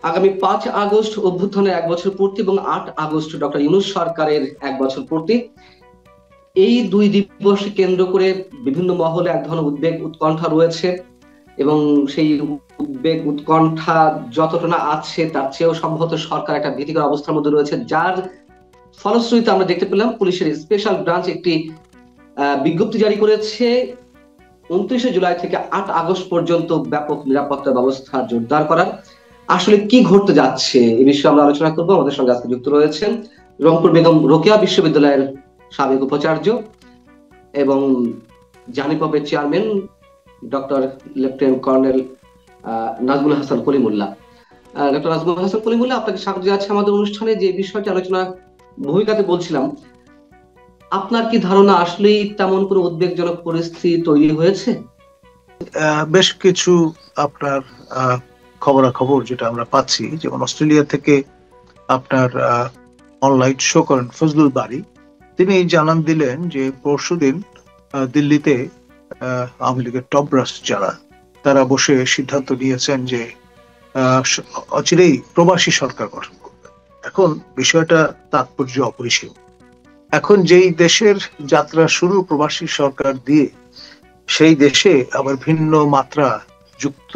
আগামী 5 আগস্ট অভ্যুত্থানের 1 বছর পূর্তি এবং 8 আগস্ট ডক্টর ইউনূস সরকারের 1 বছর পূর্তি। এই দুই দিবসকে কেন্দ্র করে বিভিন্ন মহলে এক ধরনের উদ্বেগ উৎকণ্ঠা রয়েছে এবং সেই উদ্বেগ উৎকণ্ঠা যতটা না আছে তার চেয়েও সম্ভবত সরকার একটা ভীতিকর অবস্থার মধ্যে রয়েছে, যার ফলশ্রুতিতে আমরা দেখতে পেলাম পুলিশের স্পেশাল ব্রাঞ্চ একটি বিজ্ঞপ্তি জারি করেছে 29 জুলাই থেকে 8 আগস্ট পর্যন্ত ব্যাপক নিরাপত্তা ব্যবস্থা জোরদার করার। আসলে কি ঘটতে যাচ্ছে এ বিষয়ে আমরা আলোচনা করবো। আমাদের সঙ্গে আজকে যুক্ত রয়েছেন রংপুর বেগম রোকেয়া বিশ্ববিদ্যালয়ের সাবেক উপাচার্য এবং জানিপপের chairman doctor lieutenant colonel Nazmul Hasan Kalimullah. Doctor Nazmul Hasan Kalimullah, আপনাকে স্বাগত জানাচ্ছি আমাদের অনুষ্ঠানে। যে বিষয়টি আলোচনা ভূমিকাতে বলছিলাম, আপনার কি ধারণা আসলেই তেমন কোনো উদ্বেগজনক পরিস্থিতি তৈরি হয়েছে? বেশ কিছু আপনার খবরাখবর যেটা আমরা পাচ্ছি, যেমন অস্ট্রেলিয়া থেকে আপনার অনলাইন শো করেন ফজলুল বারী, তিনি জানান দিলেন যে পরশুদিন দিল্লিতে আওয়ামী লীগের টপ ব্রাস যারা তারা বসে সিদ্ধান্ত নিয়েছেন যে অচিরেই প্রবাসী সরকার গঠন করবে। এখন বিষয়টা তাৎপর্য অপরিসীম। এখন যেই দেশের যাত্রা শুরু প্রবাসী সরকার দিয়ে, সেই দেশে আবার ভিন্ন মাত্রা যুক্ত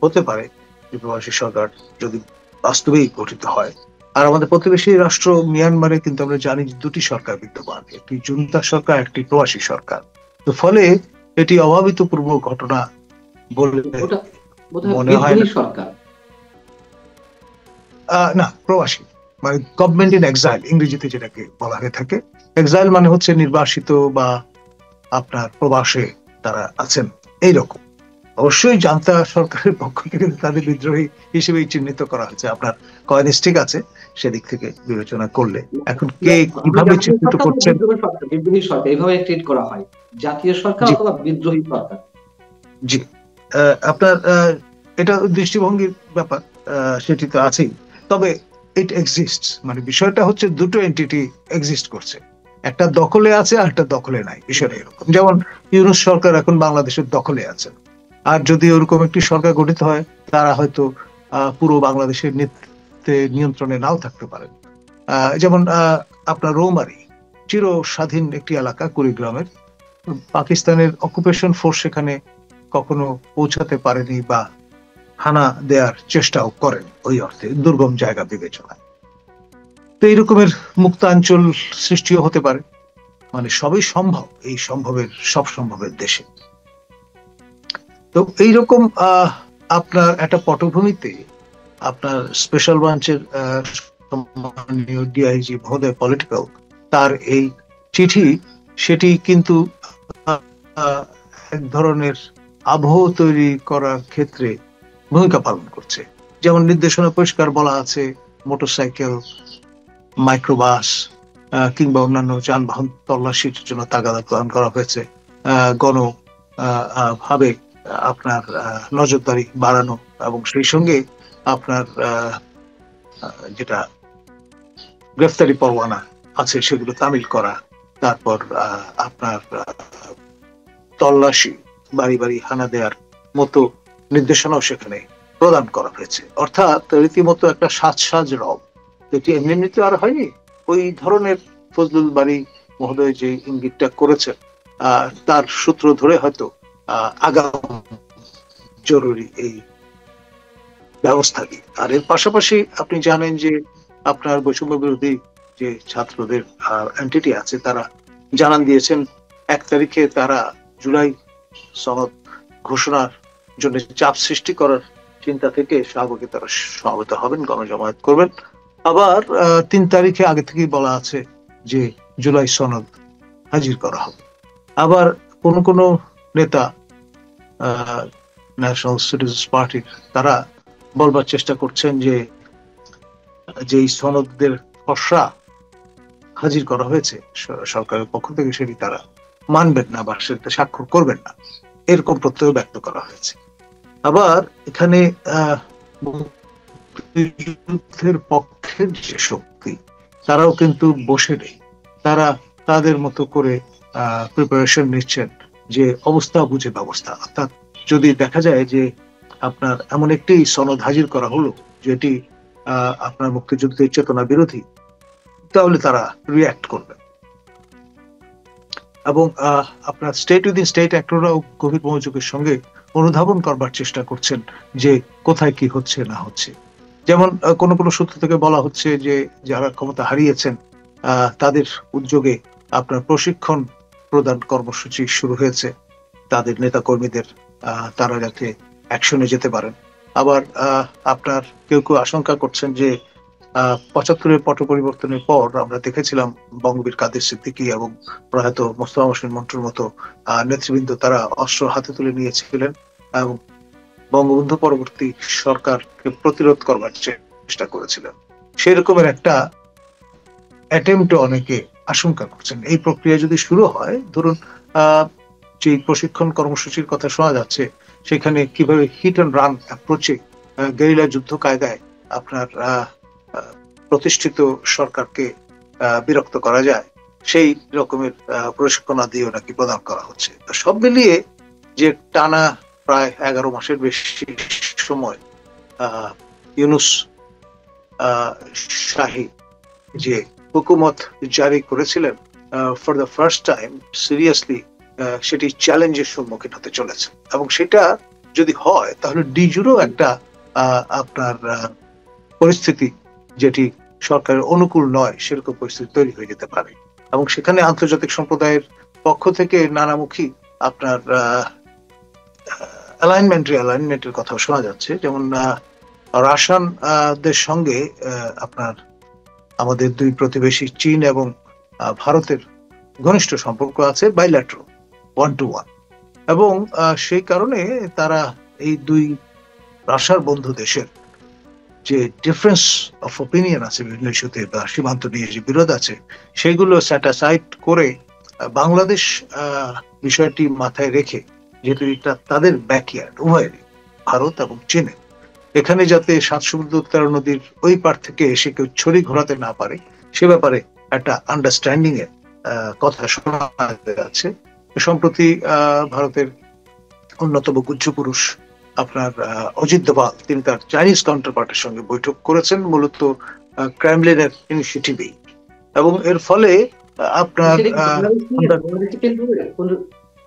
হতে পারে যে প্রবাসী সরকার যদি বাস্তবেই গঠিত হয়। আর আমাদের প্রতিবেশী রাষ্ট্র মিয়ানমারে কিন্তু আমরা জানি দুটি সরকার বিদ্যমান, একটি জুন্তা সরকার, একটি প্রবাসী সরকার। তো ফলে এটি অভাবিতপূর্ব ঘটনা বলে মনে হয় না। প্রবাসী মানে গভর্নমেন্ট ইন এক্সাইল ইংরেজিতে যেটাকে বলা হয়ে থাকে। এক্সাইল মানে হচ্ছে নির্বাসিত বা আপনার প্রবাসে তারা আছেন এইরকম। অবশ্যই জান্তা সরকারের পক্ষ থেকে তাদের বিদ্রোহী হিসেবেই চিহ্নিত করা হয়েছে। আপনার কয়েনিস ঠিক আছে সেদিক থেকে বিবেচনা করলে। এখন কে কিভাবে চিহ্নিত করছেন, বিদ্রোহী সরকার এইভাবে ট্রিট করা হয়, জাতীয় সরকার অথবা বিদ্রোহী সরকার। জি, আপনার এটা দৃষ্টিভঙ্গির ব্যাপার, সেটি তো আছেই। তবে ইট এক্সিস্টস, মানে বিষয়টা হচ্ছে দুটো এন্টিটি এক্সিস্ট করছে, একটা দখলে আছে আর একটা দখলে নাই। বিষয়টা এরকম, যেমন ইউনূস সরকার এখন বাংলাদেশের দখলে আছে, আর যদি ওরকম একটি সরকার গঠিত হয় তারা হয়তো পুরো বাংলাদেশের নিয়ন্ত্রণে নাও থাকতে পারেন। যেমন আপনার রৌমারী চির স্বাধীন একটি এলাকা কুড়িগ্রামের, পাকিস্তানের অকুপেশন ফোর্স সেখানে কখনো পৌঁছাতে পারেনি বা হানা দেওয়ার চেষ্টাও করেন ওই অর্থে, দুর্গম জায়গা বিবেচনায়। তো এইরকমের মুক্তাঞ্চল সৃষ্টিও হতে পারে, মানে সবই সম্ভব এই সব সম্ভবের দেশে। তো এইরকম আপনার একটা পটভূমিতে আপনার স্পেশাল ব্রাঞ্চের ডিআইজি মহোদয় পলিটিক্যাল, তার এই চিঠি সেটি কিন্তু এক ধরনের আবহ তৈরি করার ক্ষেত্রে ভূমিকা পালন করছে। যেমন নির্দেশনা পরিষ্কার বলা আছে, মোটরসাইকেল, মাইক্রোবাস কিংবা অন্যান্য যানবাহন তল্লাশির জন্য তাগাদা প্রদান করা হয়েছে, গণ ভাবে আপনার নজরদারি বাড়ানো এবং সেই সঙ্গে আপনার যেটা গ্রেফতারি পরোয়ানা আছে সেগুলো তামিল করা, তারপর আপনার তল্লাশি বাড়ি বাড়ি হানা দেওয়ার মতো নির্দেশনাও সেখানে প্রদান করা হয়েছে। অর্থাৎ রীতিমতো একটা সাজ রব, যেটি এমনিতে আর হয়নি। ওই ধরনের ফজলুল বারী মহোদয় যে ইঙ্গিতটা করেছেন তার সূত্র ধরে হয়তো আগাম জরুরি এই ব্যবস্থা। আর এর পাশাপাশি আপনি জানেন যে আপনার বৈষম্য বিরোধী যে ছাত্রদের এন্টিটি আছে, তারা জানান দিয়েছেন 1 তারিখে তারা জুলাই সনদ ঘোষণার জন্য চাপ সৃষ্টি করার চিন্তা থেকে শাহবাগে তারা সমবেত হবেন, গণজমায়েত করবেন। আবার 3 তারিখে আগে থেকেই বলা আছে যে জুলাই সনদ হাজির করা হবে। আবার কোন কোন নেতা ন্যাশনাল সিটিজেন্স পার্টির তারা বলবার চেষ্টা করছেন যে যেই সনদের খসড়া হাজির করা হয়েছে সরকারের পক্ষ থেকে সেটি তারা মানবেন না বা সেটা স্বাক্ষর করবেন না, এরকম প্রত্যয় ব্যক্ত করা হয়েছে। আবার এখানে মুক্তিযুদ্ধের পক্ষের যে শক্তি তারাও কিন্তু বসে নেই, তারা তাদের মতো করে প্রিপারেশন নিচ্ছেন যে অবস্থা বুঝে ব্যবস্থা। অর্থাৎ যদি দেখা যায় যে আপনার এমন একটি সনদ হাজির করা হলো যেটি আপনার মুক্তিযুদ্ধের চেতনা বিরোধী, তাহলে তারা রিয়াক্ট করবে। এবং আপনার স্টেট উইদিন স্টেট অ্যাক্টররাও গভীর মনোযোগের সঙ্গে অনুধাবন করবার চেষ্টা করছেন যে কোথায় কি হচ্ছে না হচ্ছে। যেমন কোনো কোনো সূত্র থেকে বলা হচ্ছে যে যারা ক্ষমতা হারিয়েছেন তাদের উদ্যোগে আপনার প্রশিক্ষণ প্রদান কর্মসূচি শুরু হয়েছে তাদের নেতা কর্মীদের, তারা যাতে অ্যাকশনে যেতে পারেন। আবার আপনার কেউ কেউ আশঙ্কা করছেন যে ৭৫-এর পট পরিবর্তনের পর আমরা দেখেছিলাম বঙ্গবীর কাদের সিদ্দিকী এবং প্রয়াত মোস্তফা হোসেন মন্টুর মতো নেতৃবৃন্দ তারা অস্ত্র হাতে তুলে নিয়েছিলেন এবং বঙ্গবন্ধু পরবর্তী সরকারকে প্রতিরোধ করবার চেষ্টা করেছিলেন। সেরকমের একটা অ্যাটেম্পট অনেকে আশঙ্কা করছেন। এই প্রক্রিয়া যদি শুরু হয়, ধরুন যে প্রশিক্ষণ কর্মসূচির কথা শোনা যাচ্ছে সেখানে কিভাবে হিট অ্যান্ড রান অ্যাপ্রোচে গেরিলা যুদ্ধ কায়দায় আপনার প্রতিষ্ঠিত সরকারকে বিরক্ত করা যায়, সেই রকমের প্রশিক্ষণ আদিও নাকি প্রদান করা হচ্ছে। সব মিলিয়ে যে টানা প্রায় 11 মাসের বেশি সময় ইউনূস শাহী যে হুকুমত জারি করেছিলেন, for the first time seriously সেটি চ্যালেঞ্জের সম্মুখীন হতে চলেছে। এবং সেটা যদি হয় তাহলে ডিজুরও একটা আপনার পরিস্থিতি যেটি সরকারের অনুকূল নয় সেরকম পরিস্থিতি তৈরি হয়ে যেতে পারে। এবং সেখানে আন্তর্জাতিক সম্প্রদায়ের পক্ষ থেকে নানামুখী আপনার অ্যালাইনমেন্টের কথা শোনা যাচ্ছে। যেমন রাশিয়ান দের সঙ্গে আপনার আমাদের দুই প্রতিবেশী চীন এবং ভারতের ঘনিষ্ঠ সম্পর্ক আছে, বাইল্যাটারাল, 1-to-1, এবং সেই কারণে তারা এই দুই রাশিয়ার বন্ধু দেশের যে ডিফারেন্স অফ ওপিনিয়ন আছে বিভিন্ন ইস্যুতে বা সীমান্ত নিয়ে যে বিরোধ আছে সেগুলো স্যাটাসাইড করে বাংলাদেশ বিষয়টি মাথায় রেখে, যেহেতু এটা তাদের ব্যাকইয়ার্ড উভয়ের, ভারত এবং চীনের, এখানে যাতে ৭ সমুদ্র ১৩ নদীর ওই পার থেকে এসে কেউ ছড়ি ঘোরাতে না পারে সে ব্যাপারে একটা আন্ডারস্ট্যান্ডিং এর কথা শোনা যাচ্ছে। সম্প্রতি ভারতের অন্যতম গুহ্য পুরুষ আপনার অজিত দোভাল তিনি তার চাইনিজ কাউন্টারপার্টের সঙ্গে বৈঠক করেছেন মূলত ক্রেমলিনের ইনিশিয়েটিভে, এবং এর ফলে আপনার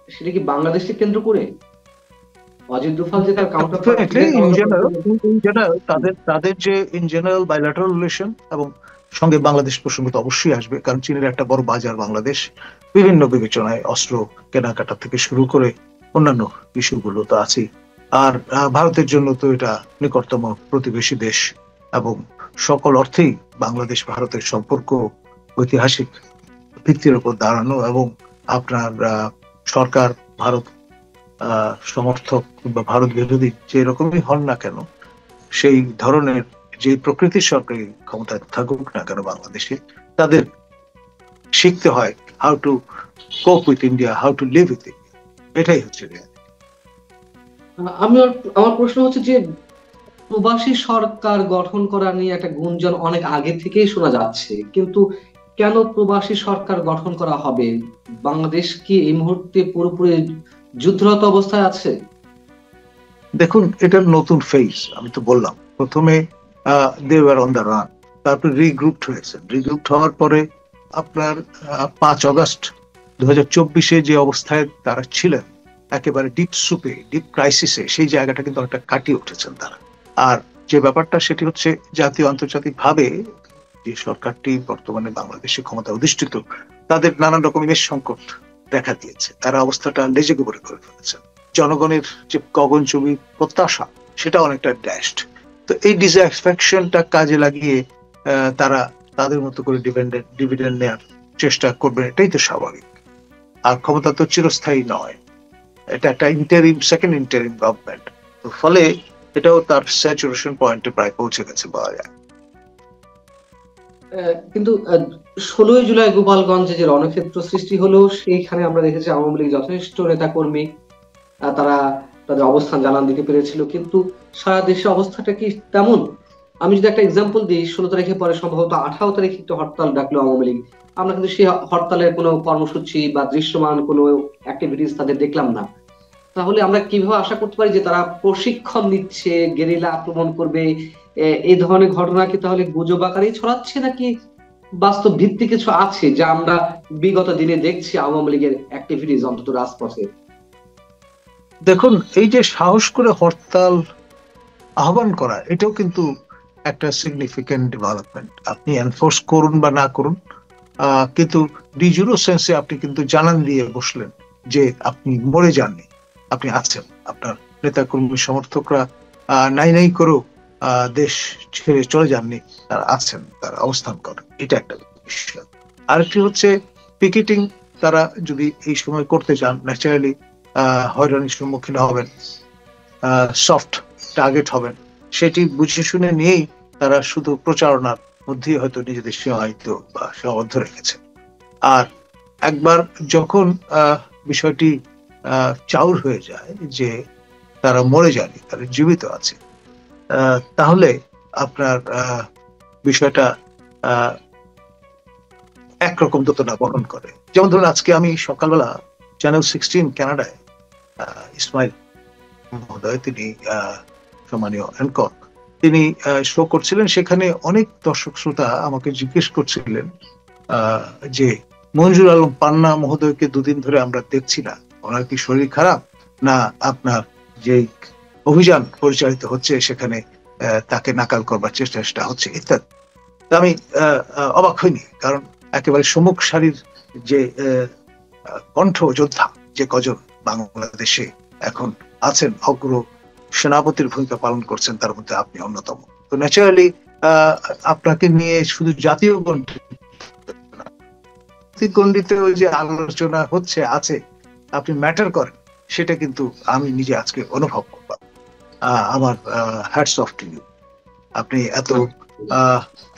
সেটা কি বাংলাদেশকে কেন্দ্র করে অজিত দোভাল যে তার তাদের যে ইন জেনারেল বাইল্যাটারাল রিলেশন এবং সঙ্গে বাংলাদেশ প্রসঙ্গ তো অবশ্যই আসবে, কারণ চীনের একটা বড় বাজার বাংলাদেশ, বিভিন্ন বিবেচনায় অস্ত্র কেনাকাটা থেকে শুরু করে অন্যান্য ইস্যুগুলো তো আছেই। আর ভারতের জন্য তো এটা নিকটতম প্রতিবেশী দেশ এবং সকল অর্থেই বাংলাদেশ ভারতের সম্পর্ক ঐতিহাসিক ভিত্তির উপর দাঁড়ানো, এবং আপনার সরকার ভারত সমর্থক বা ভারত বিরোধী যে রকমই হন না কেন, সেই ধরনের যে প্রকৃতির সরকারি ক্ষমতায় থাকুক না কেন বাংলাদেশে, তাদের শিখতে হয় হাউ টু কোপ with India, how to live with India. এটাই হচ্ছে। আমার প্রশ্ন হচ্ছে যে প্রবাসী সরকার গঠন করা নিয়ে একটা গুঞ্জন অনেক আগে থেকেই শোনা যাচ্ছে, কিন্তু কেন প্রবাসী সরকার গঠন করা হবে? বাংলাদেশ কি এই মুহূর্তে পুরোপুরি যুদ্ধরত অবস্থায় আছে? দেখুন, এটার নতুন ফেজ। আমি তো বললাম প্রথমে they were on the run, তারপরে রিগ্রুপড হয়েছে। রিগ্রুপড হওয়ার পরে আপনার 5 আগস্ট 2024 যে অবস্থায় তারা ছিলেন একেবারে ডিপ সুপে, ডিপ ক্রাইসিসে, সেই জায়গাটা কিন্তু অনেকটা কাটিয়ে উঠেছেন তারা। আর যে ব্যাপারটা সেটি হচ্ছে জাতীয় আন্তর্জাতিক ভাবে যে সরকারটি বর্তমানে বাংলাদেশে ক্ষমতা অধিষ্ঠিত, তাদের নানান রকম ইমেজ সংকট দেখা দিয়েছে, তারা অবস্থাটা লেজে গোবরে করে ফেলেছেন। জনগণের যে গগনচুম্বী প্রত্যাশা সেটা অনেকটা ড্যাশড। তো এই ডিসঅ্যাটিসফ্যাকশনটা কাজে লাগিয়ে তারা তাদের মতো করে ডিভিডেন্ড নেওয়ার চেষ্টা করবেন, এটাই তো স্বাভাবিক। আর ক্ষমতা তো চিরস্থায়ী নয়, এটা একটা সেকেন্ড ইন্টারিম গভর্নমেন্ট, ফলে এটাও তার স্যাচুরেশন পয়েন্টে প্রায় পৌঁছে গেছে বলা যায়। কিন্তু 16ই জুলাই গোপালগঞ্জে যে রণক্ষেত্র সৃষ্টি হলো, সেইখানে আমরা দেখেছি আওয়ামী লীগ যথেষ্ট নেতা কর্মী তারা তাদের অবস্থান জানান দিতে পেরেছিল, কিন্তু সারা দেশে অবস্থাটা কি তেমন? আমি যদি একটা এক্সাম্পল দিই, 16 তারিখে পরে সম্ভবত 18 তারিখে একটা হরতাল ডাকলো আওয়ামী লীগ। আমরা কিন্তু সেই হরতালের কোনো কর্মসূচি বা দৃশ্যমান কোনো অ্যাক্টিভিটিস তাদের দেখলাম না। তাহলে আমরা কিভাবে আশা করতে পারি যে তারা প্রশিক্ষণ নিচ্ছে, গেরিলা আক্রমণ করবে? এই ধরনের ঘটনা কি তাহলে গুজব আকারেই ছড়াচ্ছে, নাকি বাস্তব ভিত্তি কিছু আছে যা আমরা বিগত দিনে দেখছি আওয়ামী লীগের অ্যাক্টিভিটিস অন্তত রাজপথে? দেখুন, এই যে সাহস করে হরতাল আহ্বান করা, এটাও কিন্তু একটা সিগনিফিকেন্ট ডেভেলপমেন্ট। আপনি এনফোর্স করুন বা না করুন, কিন্তু ডিজুরো সেন্সে আপনি কিন্তু জানান দিয়ে বসলেন যে আপনি মরে যাননি, আপনি আছেন। আপনার নেতা কর্মী সমর্থকরা নাই নাই করেও দেশ ছেড়ে চলে যাননি, তারা আছেন, তারা অবস্থান করেন। এটা একটা বিষয়। আরেকটি হচ্ছে পিকেটিং। তারা যদি এই সময় করতে চান, ন্যাচারালি হয়রানির সম্মুখীন হবেন, সফট টার্গেট হবেন। সেটি বুঝে শুনে নিয়েই তারা শুধু প্রচারণার মধ্যেই হয়তো নিজেদের সীমায়িত বা সীমাবদ্ধ রেখেছে। আর একবার যখন বিষয়টি চাউর হয়ে যায় যে তারা মরে যায়নি, তারা জীবিত আছে, তাহলে আপনার বিষয়টা একরকম দোতনা বহন করে। যেমন ধরুন, আজকে আমি সকালবেলা চ্যানেল 16 কানাডায় ইসমাইল মহোদয়, তিনি সম্মানীয় অ্যাঙ্কর, তিনি শো করছিলেন। সেখানে অনেক দর্শক শ্রোতা আমাকে জিজ্ঞেস করছিলেন যে মঞ্জুর আলম পান্না মহোদয়কে দুদিন ধরে আমরা দেখছি না, ওনার কি শরীর খারাপ, না আপনার যে অভিযান পরিচালিত হচ্ছে সেখানে তাকে নাকাল করবার চেষ্টা হচ্ছে ইত্যাদি। আমি অবাক হইনি, কারণ একেবারে সম্মুখ সারির যে কণ্ঠ যোদ্ধা যে কজন বাংলাদেশে এখন আছেন, অগ্র সেনাপতির ভূমিকা পালন করছেন, তার মধ্যে আপনি অন্যতম। তো ন্যাচারালি আপনাকে নিয়ে শুধু জাতীয় গণ্ডিতেও যে আলোচনা হচ্ছে আছে, আপনি ম্যাটার করেন, সেটা কিন্তু আমি নিজে আজকে অনুভব করলাম। আমার হ্যাটস অফ টু ইউ। আপনি এত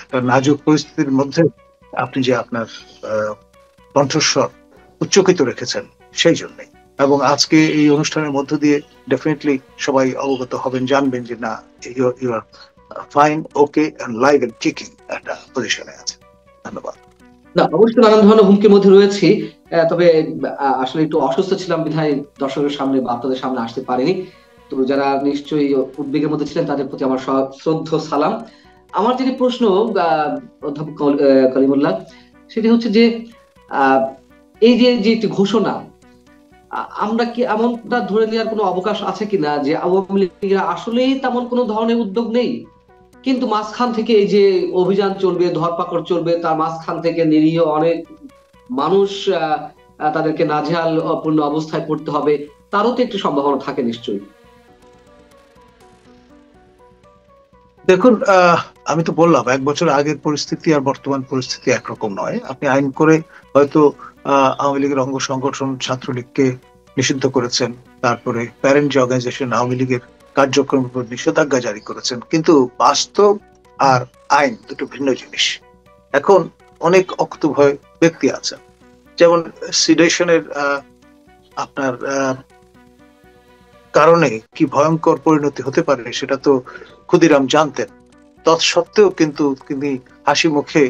একটা নাজুক পরিস্থিতির মধ্যে আপনি যে আপনার কণ্ঠস্বর উচ্চকিত রেখেছেন, সেই জন্যই। এবং আজকে এই অনুষ্ঠানের মধ্য দিয়ে ডেফিনেটলি সবাই অবগত হবেন, জানবেন যে না, you are fine, okay, and live and kicking একটা পজিশনে আছে। ধন্যবাদ। না, অবশ্যই নানান ধরনের হুমকির মধ্যে রয়েছি। তবে আসলে একটু অসুস্থ ছিলাম বিধায় দর্শকের সামনে বা আপনাদের সামনে আসতে পারিনি। তো যারা নিশ্চয়ই উদ্বেগের মধ্যে ছিলেন তাদের প্রতি আমার শ্রদ্ধ সালাম। আমার যেটি প্রশ্ন অধ্যাপক কলিমুল্লাহ, সেটি হচ্ছে যে এই যে যে একটি ঘোষণা, আমরা কি এমনটা ধরে নেওয়ার কোনো অবকাশ আছে কিনা যে আওয়ামী লীগের আসলেই তেমন কোনো ধরনের উদ্যোগ নেই, কিন্তু মাঝখান থেকে এই যে অভিযান চলবে, ধরপাকড় চলবে, তার মাঝখান থেকে নিরীহ অনেক মানুষ তাদেরকে নাজেহাল পূর্ণ অবস্থায় পড়তে হবে, তারও তো একটি সম্ভাবনা থাকে নিশ্চয়ই? দেখুন, আমি তো বললাম 1 বছর আগের পরিস্থিতি আর বর্তমান পরিস্থিতি একরকম নয়। আপনি আইন করে হয়তো আওয়ামী লীগের অঙ্গ সংগঠন ছাত্রলীগকে নিষিদ্ধ করেছেন, তারপরে প্যারেন্ট যে অর্গানাইজেশন আওয়ামী লীগের কার্যক্রমের উপর নিষেধাজ্ঞা জারি করেছেন, কিন্তু বাস্তব আর আইন দুটো ভিন্ন জিনিস। এখন অনেক অকুতোভয় ব্যক্তি আছেন, যেমন সিডেশনের আপনার কারণে কি ভয়ঙ্কর পরিণতি হতে পারে সেটা তো ক্ষুদিরাম জানতেন। তৎসত্ত্বেও কিন্তু তিনি হাসি মুখে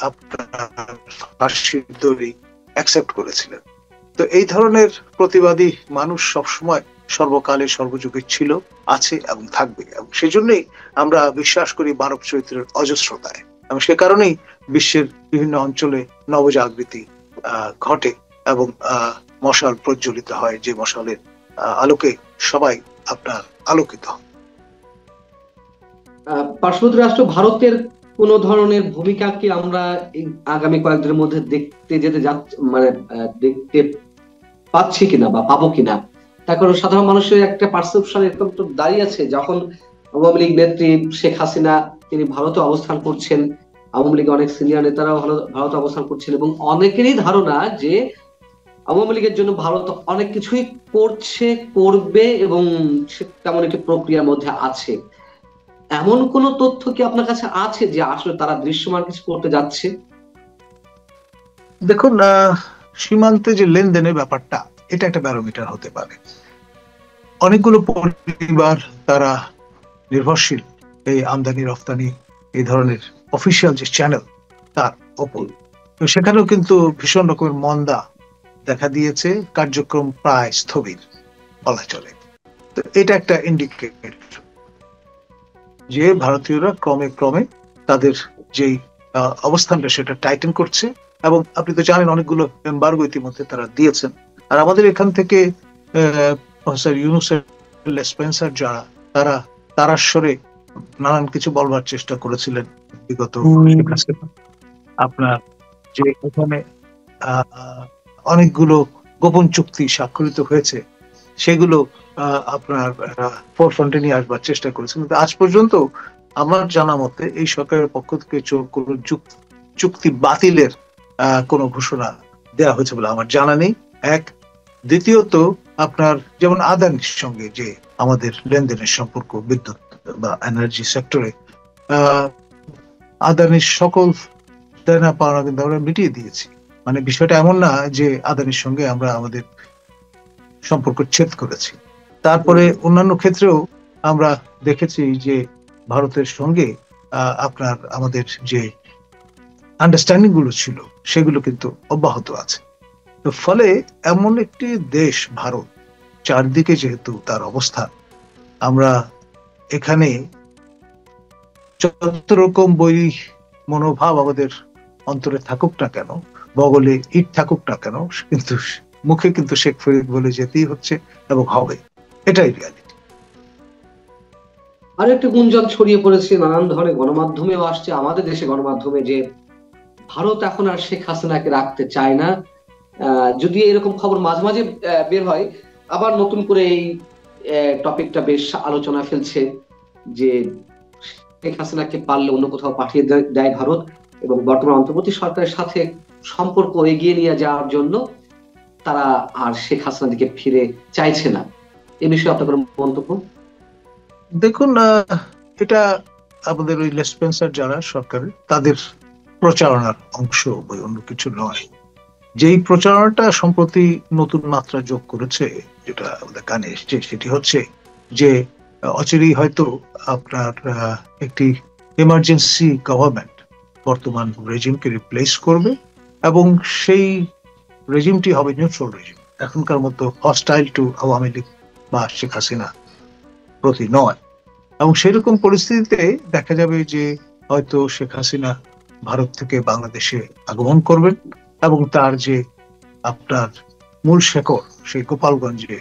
আপনার ফাঁসির দড়ি অ্যাকসেপ্ট করেছিলেন। তো এই ধরনের প্রতিবাদী মানুষ সবসময় সর্বকালে সর্বযুগে ছিল, আছে এবং থাকবে। এবং সেই জন্যই আমরা বিশ্বাস করি মানব চরিত্রের অজস্রতায়, এবং সে কারণেই বিশ্বের বিভিন্ন অঞ্চলে নবজাগৃতি ঘটে এবং মশাল প্রজ্বলিত হয়, যে মশালের আলোকে সবাই আপনার আলোকিত। পার্শ্ববর্তী রাষ্ট্র ভারতের কোন ধরনের ভূমিকা কি আমরা আগামী কয়েকদিনের মধ্যে দেখতে যেতে যাচ্ছি, মানে দেখতে পাচ্ছি কিনা বা পাবো কিনা? তার কারণ সাধারণ মানুষের একটা পারসেপশন এরকম তো দাঁড়িয়ে আছে, যখন আওয়ামী লীগ নেত্রী শেখ হাসিনা তিনি ভারতে অবস্থান করছেন, আওয়ামী লীগের অনেক সিনিয়র নেতারাও ভারতে অবস্থান করছেন, এবং অনেকেরই ধারণা যে আওয়ামী লীগের জন্য ভারত অনেক কিছুই করছে, করবে, এবং তেমন একটি প্রক্রিয়ার মধ্যে আছে। এমন কোন তথ্য কি আপনার কাছে আছে যে আসলে তারা দৃশ্যমান কিছু করতে যাচ্ছে? দেখুন, সীমান্তে যে লেনদেনের ব্যাপারটা, এটা একটা ব্যারোমিটার হতে পারে। অনেকগুলো পরিবার তারা নির্ভরশীল এই আমদানি রফতানি এই ধরনের অফিসিয়াল যে চ্যানেল তার ওপর। তো সেখানেও কিন্তু ভীষণ রকমের মন্দা দেখা দিয়েছে, কার্যক্রম প্রায় স্থবির। বলা চলে। তো এটা একটা ইন্ডিকেটর যে ভারতীয়রা ক্রমে ক্রমে তাদের যেই অবস্থানটা সেটা টাইটেন করছে, এবং আপনি তো জানেন অনেকগুলো এমবার্গো ইতিমধ্যে তারা দিয়েছেন। আর আমাদের এখান থেকে প্রফেসর ইউনূসের স্পেন্সার যারা, তারা তারাস্বরে নানান কিছু বলবার চেষ্টা করেছিলেন বিগত আপনার যে এখানে অনেকগুলো গোপন চুক্তি স্বাক্ষরিত হয়েছে, সেগুলো আপনার ফোরফ্রন্টে নিয়ে আসবার চেষ্টা করেছেন। কিন্তু আজ পর্যন্ত আমার জানা মতে এই সরকারের পক্ষ থেকে কোনো চুক্তি বাতিলের কোনো ঘোষণা দেওয়া হয়েছে বলে আমার জানা নেই। এক, দ্বিতীয়ত আপনার যেমন আদানির সঙ্গে যে আমাদের লেনদেনের সম্পর্ক বিদ্যুৎ বা এনার্জি সেক্টরে, আদানির সকল দেনা পাওনা কিন্তু আমরা মিটিয়ে দিয়েছি। মানে বিষয়টা এমন না যে আদানির সঙ্গে আমরা আমাদের সম্পর্ক ছেদ করেছি। তারপরে অন্যান্য ক্ষেত্রেও আমরা দেখেছি যে ভারতের সঙ্গে আপনার আমাদের যে আন্ডারস্ট্যান্ডিং গুলো ছিল সেগুলো কিন্তু অব্যাহত আছে। তো ফলে এমন একটি দেশ ভারত, চারদিকে যেহেতু তার অবস্থা, আমরা এখানে যত রকম বই মনোভাব আমাদের অন্তরে থাকুক না কেন, বগলে ইট থাকুক না কেন, কিন্তু মুখে কিন্তু শেখ ফরিদ বলে যেতেই হচ্ছে এবং হবে, এটাই রিয়ালিটি। আর একটি গুঞ্জন ছড়িয়ে পড়েছে নানান ধরনের গণমাধ্যমেও আসছে, আমাদের দেশে গণমাধ্যমে, যে ভারত এখন আর শেখ হাসিনাকে রাখতে চায় না। যদি এরকম খবর মাঝে মাঝে বের হয়, আবার নতুন করে এই টপিকটা বেশ আলোচনা ফেলছে যে শেখ হাসিনাকে পারলে অন্য কোথাও পাঠিয়ে দেয় ভারত, এবং বর্তমান অন্তর্বর্তী সরকারের সাথে সম্পর্ক এগিয়ে নিয়ে যাওয়ার জন্য তারা আর শেখ হাসিনার দিকে ফিরে চাইছে না। এ বিষয়ে আপনার কোনো মন্তব্য? দেখুন, এটা আমাদের ওই লেসপেন্সার যারা সরকারের, তাদের প্রচারণার অংশ, অন্য কিছু নয়। যেই প্রচারণাটা সম্প্রতি নতুন মাত্রা যোগ করেছে, যেটা আমাদের কানে এসছে, সেটি হচ্ছে যে অচিরেই হয়তো আপনার একটি এমার্জেন্সি গভর্নমেন্ট বর্তমান রেজিমকে রিপ্লেস করবে, এবং সেই রেজিমটি হবে নিউট্রাল রেজিম, এখনকার মতো হস্টাইল টু আওয়ামী লীগ বা শেখ হাসিনা প্রতি নয়। এবং সেরকম পরিস্থিতিতে দেখা যাবে যে হয়তো শেখ হাসিনা ভারত থেকে বাংলাদেশে আগমন করবেন, এবং তার যে আপনার মূল শেকড় সেই গোপালগঞ্জে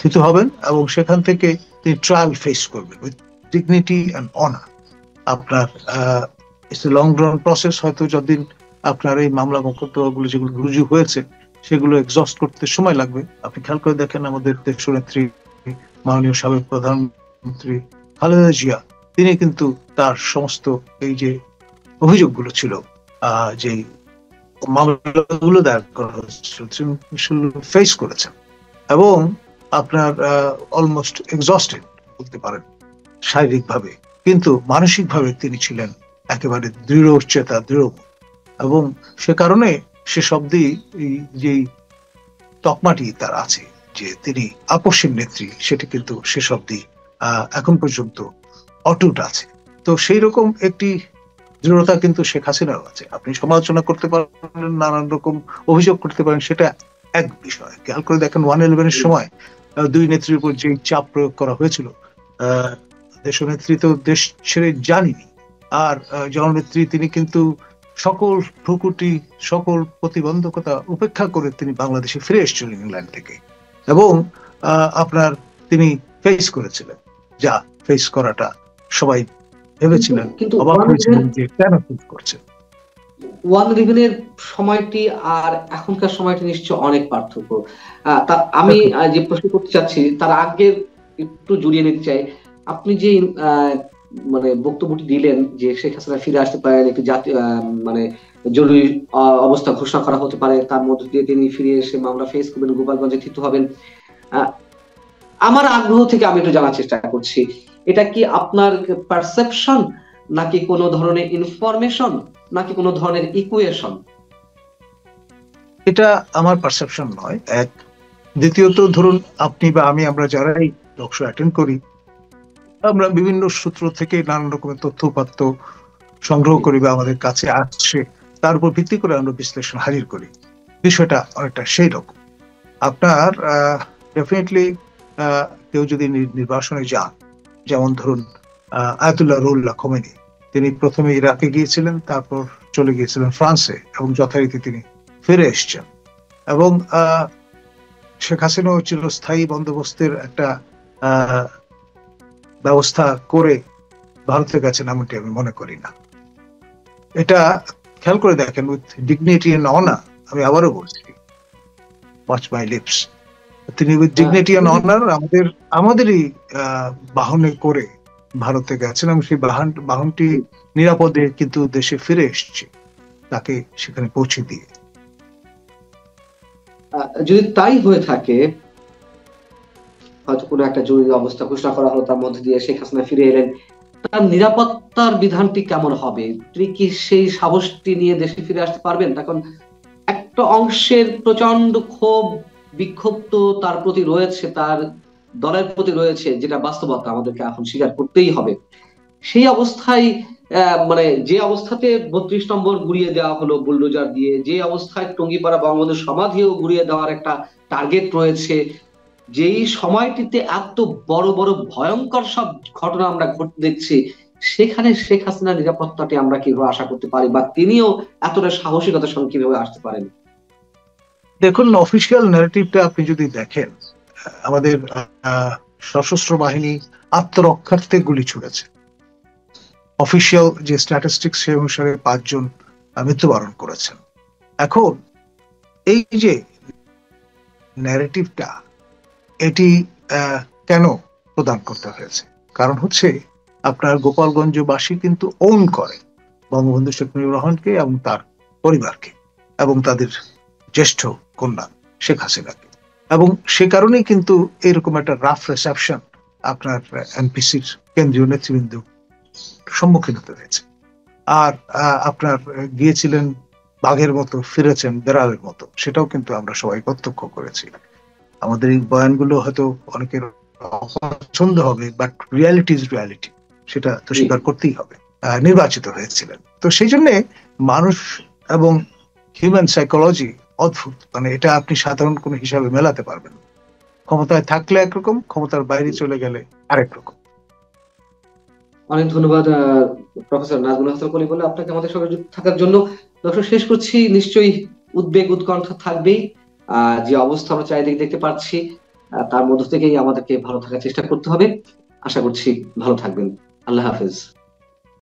থিত হবেন, এবং সেখান থেকে তিনি ট্রায়াল ফেস করবেন উইথ ডিগনিটি অ্যান্ড অনার। আপনার it's a long run process. হয়তো যতদিন আপনার এই মামলা মোকদ্দমাগুলো যেগুলো রুজু হয়েছে সেগুলো এক্সস্ট করতে সময় লাগবে। আপনি খেয়াল করে দেখেন আমাদের দেশনেত্রী মাননীয় সাবেক প্রধানমন্ত্রী খালেদা জিয়া, তিনি কিন্তু তার সমস্ত এই যে অভিযোগগুলো ছিল, যে মামলাগুলো দায়ের করা হয়েছিল, ফেস করেছেন, এবং আপনার অলমোস্ট এক্সস্টেড বলতে পারেন শারীরিকভাবে, কিন্তু মানসিকভাবে তিনি ছিলেন একেবারে দৃঢ় চেতা, দৃঢ়, এবং সে কারণে সে শব্দেই যেই তকমাটি তার আছে যে তিনি আপসীন নেত্রী, সেটি কিন্তু সে শব্দেই এখন পর্যন্ত অটুট আছে। তো সেই রকম একটি দৃঢ়তা কিন্তু শেখ হাসিনারও আছে। আপনি সমালোচনা করতে পারেন, নানান রকম অভিযোগ করতে পারেন, সেটা এক বিষয়। খেয়াল করে দেখেন 111-এর সময় দুই নেত্রীর উপর যে চাপ প্রয়োগ করা হয়েছিল, দেশনেত্রী তো দেশ ছেড়ে যাননি, আর জননেত্রী তিনি কিন্তু সকল ভ্রুকুটি, সকল প্রতিবন্ধকতা উপেক্ষা করে তিনি বাংলাদেশে ফিরে এসেছিলেন ইংল্যান্ড থেকে, এবং আপনার তিনি ফেস করেছিলেন, যা ফেস করাটা সবাই ভেবেছিলেন, অবাক হয়েছিলেন যে কেন ফেস করছেন। 111-এর সময়টি আর এখনকার সময়টি নিশ্চয় অনেক পার্থক্য। আমি যে প্রশ্ন করতে চাচ্ছি তার আগে একটু জড়িয়ে নিতে চাই। আপনি যে মানে বক্তব্যটি দিলেন যে শেখ হাসিনা ফিরে আসতে পারেন, একটি জাতীয় মানে জরুরি অবস্থা ঘোষণা করা হতে পারে, তার মধ্যে দিয়ে তিনি ফিরে এসে মামলা ফেস করবেন, গোপালগঞ্জে থিত হবেন। আমার আগ্রহ থেকে আমি একটু জানার চেষ্টা করছি, এটা কি আপনার পারসেপশন, নাকি কোনো ধরনের ইনফরমেশন, নাকি কোনো ধরনের ইকুয়েশন? এটা আমার পারসেপশন নয়, এক। দ্বিতীয়ত, ধরুন আপনি বা আমি, আমরা যারাই টকশো অ্যাটেন্ড করি, আমরা বিভিন্ন সূত্র থেকে নানান রকমের তথ্য উপাত্ত সংগ্রহ করি বা আমাদের কাছে আসছে, তার উপর ভিত্তি করে আমরা বিশ্লেষণ হাজির করি। বিষয়টা অনেকটা সেই রকম। আপনার ডেফিনেটলি কেউ যদি নির্বাসনে যান, যেমন ধরুন আয়াতুল্লাহ রুহুল্লাহ খোমেনি, তিনি প্রথমে ইরাকে গিয়েছিলেন, তারপর চলে গিয়েছিলেন ফ্রান্সে, এবং যথারীতি তিনি ফিরে এসছেন। এবং শেখ হাসিনাও চিরস্থায়ী বন্দোবস্তের একটা ব্যবস্থা করে ভারতে গেছেন এমনটি আমি মনে করি না। এটা খেয়াল করে দেখেন, উইথ ডিগনিটি এন্ড অনার, আমি আবারও বলছি, ওয়াচ মাই লিপস, তিনি উইথ ডিগনিটি এন্ড অনার আমাদেরই বাহনে করে ভারতে গেছেন, এবং সেই বাহনটি নিরাপদে কিন্তু দেশে ফিরে এসছে তাকে সেখানে পৌঁছে দিয়ে। যদি তাই হয়ে থাকে, হয়তো কোনো একটা জরুরি অবস্থা ঘোষণা করা হলো, তার মধ্যে দিয়ে শেখ হাসিনা ফিরে এলেন, তার নিরাপত্তার বিধানটি কেমন হবে? তিনি কি সেই সাহসটি নিয়ে দেশে ফিরে আসতে পারবেন? তখন একটা অংশের প্রচন্ড ক্ষোভ বিক্ষোভ তো তার প্রতি রয়েছে, তার দলের প্রতি রয়েছে, যেটা বাস্তবতা আমাদেরকে এখন স্বীকার করতেই হবে। সেই অবস্থায় মানে যে অবস্থাতে ৩২ নম্বর গুড়িয়ে দেওয়া হলো বুলডোজার দিয়ে, যে অবস্থায় টঙ্গিপাড়া বঙ্গবন্ধু সমাধিও গুড়িয়ে দেওয়ার একটা টার্গেট রয়েছে, যেই সময়টিতে এত বড় বড় ভয়ঙ্কর সব ঘটনা আমরা ঘটতে দেখছি, সেখানে শেখ হাসিনার নিরাপত্তাটি আমরা কিভাবে আশা করতে পারি, বা তিনিও এতটা সাহসিকতার সঙ্গে কিভাবে আসতে পারেন? দেখুন, অফিসিয়াল ন্যারেটিভটা আপনি যদি দেখেন, আমাদের সশস্ত্র বাহিনী আত্মরক্ষার্থে গুলি ছুড়েছে। অফিসিয়াল যে স্ট্যাটিস্টিক্স সে অনুসারে 5 জন মৃত্যুবরণ করেছেন। এখন এই যে ন্যারেটিভটা, এটি কেন প্রদান করতে হয়েছে? কারণ হচ্ছে আপনার গোপালগঞ্জবাসী কিন্তু ওন করে বঙ্গবন্ধু শেখ মুজিবুর রহমানকে এবং তার পরিবারকে এবং তাদের জ্যেষ্ঠ কন্যা শেখ হাসিনাকে, এবং সে কারণেই কিন্তু এরকম একটা রাফ রিসেপশন আপনার এনপিসির কেন্দ্রীয় নেতৃবৃন্দ সম্মুখীন হতে হয়েছে। আর আপনার গিয়েছিলেন বাঘের মতো, ফিরেছেন বেড়ালের মতো, সেটাও কিন্তু আমরা সবাই প্রত্যক্ষ করেছি। আমাদের এই বয়ানগুলো হয়তো অনেকের অপছন্দ হবে, বাট রিয়ালিটি ইজ রিয়ালিটি, সেটা তো স্বীকার করতেই হবে। নির্বাচিত হয়েছিলেন, তো সেই জন্য মানুষ এবং হিউম্যান সাইকোলজি অদ্ভুত, মানে এটা আপনি সাধারণ কোনো হিসাবে মেলাতে পারবেন। ক্ষমতায় থাকলে একরকম, ক্ষমতার বাইরে চলে গেলে আরেক রকম। অনেক ধন্যবাদ প্রফেসর নাজমুল হাসান কলি বলে আপনাকে আমাদের সঙ্গে যুক্ত থাকার জন্য। দর্শক, শেষ করছি, নিশ্চয়ই উদ্বেগ উৎকণ্ঠা থাকবেই। যে অবস্থা আমরা চারিদিকে দেখতে পাচ্ছি, তার মধ্য থেকেই আমাদেরকে ভালো থাকার চেষ্টা করতে হবে। আশা করছি ভালো থাকবেন। আল্লাহ হাফেজ।